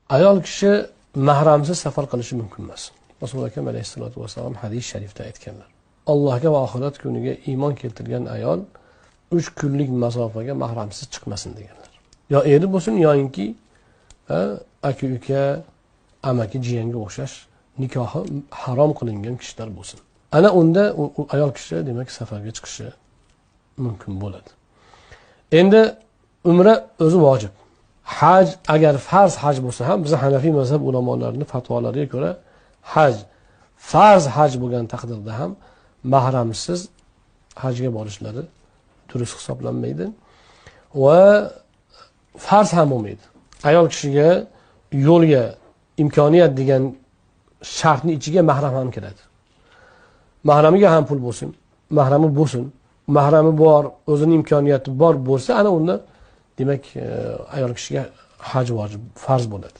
Ayol kishi mahramsiz safar qilishi mumkin emas. Rasululloh akram alayhisolatu vasallam hadis sharifda aytganlar. Allohga va oxirat kuniga iymon keltirgan ayol 3 kunlik masofaga mahramsiz chiqmasin deganlar. Yo eri bo'lsin, yoinki aka-uka, amaki, jiyanga o'xshash nikohi harom qilingan kishilar bo'lsin. Ana unda ayol kishi demak safarga chiqishi mumkin bo'ladi. Endi umra o'zi vojib. Haj agar farz haj bo'lsa ham biz Hanafiy mazhab ulamolarining fatvolariga ko'ra haj farz haj bo'lgan taqdirda ham mahramsiz hajga borishlari durust hisoblanmaydi va farz ham bo'lmaydi. Ayol kishiga yo'lga imkoniyat degan shartning ichiga mahram ham kiradi. Mahramiga ham pul bo'lsin, mahrami bo'lsin, mahrami bor, o'zining imkoniyati bor bo'lsa, ana unda demak ayol kishiga haj vojib, farz bo'ladi.